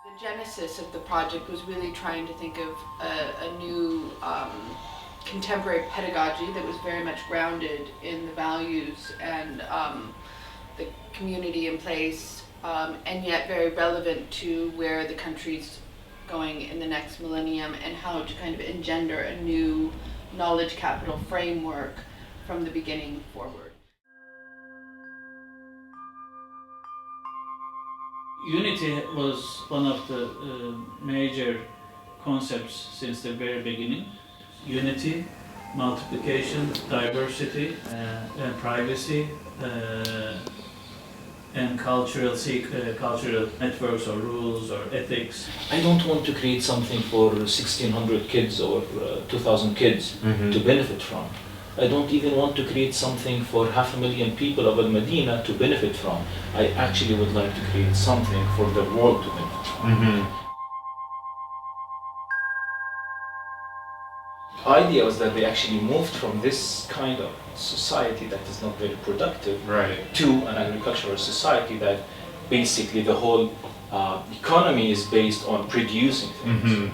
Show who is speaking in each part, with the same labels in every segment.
Speaker 1: The genesis of the project was really trying to think of a new contemporary pedagogy that was very much grounded in the values and the community in place, and yet very relevant to where the country's going in the next millennium and how to kind of engender a new knowledge capital framework from the beginning forward.
Speaker 2: Unity was one of the major concepts since the very beginning. Unity, multiplication, diversity, and privacy, and cultural networks or rules or ethics.
Speaker 3: I don't want to create something for 1,600 kids or 2,000 kids to benefit from. I don't even want to create something for 500,000 people of Al-Medina to benefit from. I actually would like to create something for the world to benefit from. The idea was that they actually moved from this kind of society that is not very productive to an agricultural society that basically the whole economy is based on producing things.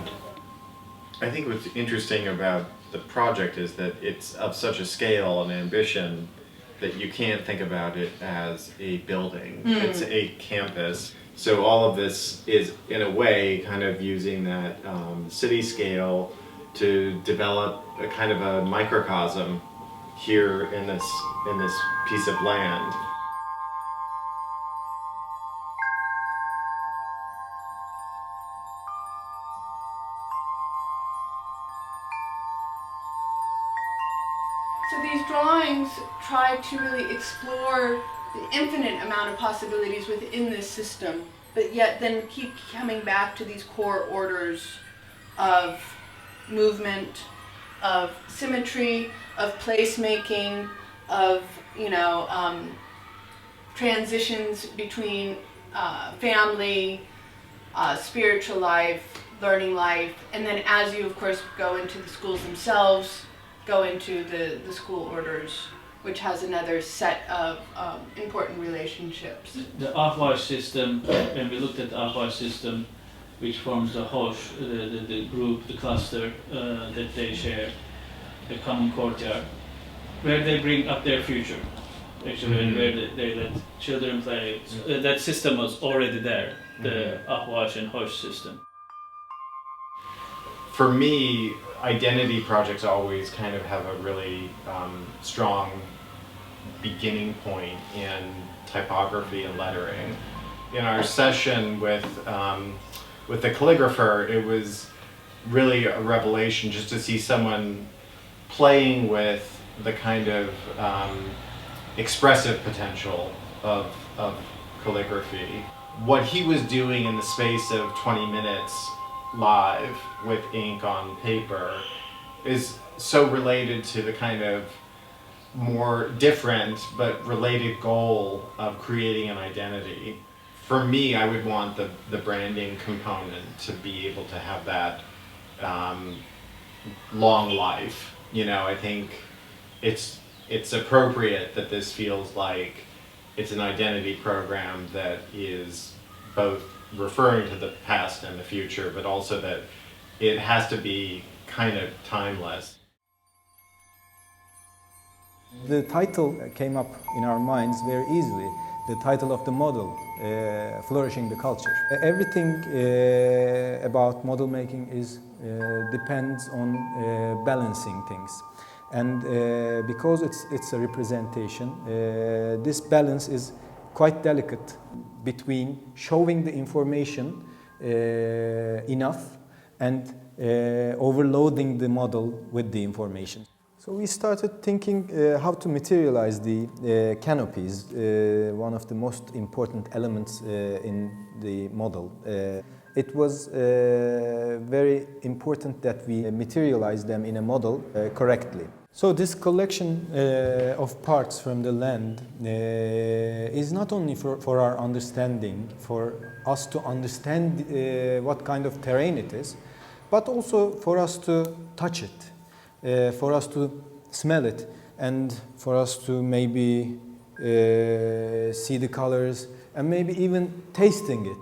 Speaker 4: I think what's interesting about the project is that it's of such a scale and ambition that you can't think about it as a building. It's a campus. So all of this is, in a way, kind of using that city scale to develop a kind of a microcosm here in this piece of land.
Speaker 1: So these drawings try to really explore the infinite amount of possibilities within this system, but yet then keep coming back to these core orders of movement, of symmetry, of placemaking, of transitions between family, spiritual life, learning life, and then as you of course go into the schools themselves, go into the school orders, which has another set of important relationships.
Speaker 2: The Ahvaj system, when we looked at the Ahvaj system, which forms the Hosh, the group, the cluster that they share, the common courtyard, where they bring up their future, actually, where they let children play. That system was already there, the Ahvaj and Hosh system.
Speaker 4: For me, identity projects always kind of have a really strong beginning point in typography and lettering. In our session with the calligrapher, it was really a revelation just to see someone playing with the kind of expressive potential of calligraphy. What he was doing in the space of 20 minutes live with ink on paper is so related to the kind of more different but related goal of creating an identity. For me, I would want the branding component to be able to have that long life. I think it's appropriate that this feels like it's an identity program that is both referring to the past and the future, but also that it has to be kind of timeless.
Speaker 5: The title came up in our minds very easily. The title of the model, Flourishing the Culture. Everything about model making depends on balancing things. And because it's a representation, this balance is quite delicate between showing the information enough and overloading the model with the information. So we started thinking how to materialize the canopies, one of the most important elements in the model. It was very important that we materialize them in a model correctly. So this collection of parts from the land is not only for our understanding, for us to understand what kind of terrain it is, but also for us to touch it, for us to smell it, and for us to maybe see the colors and maybe even tasting it.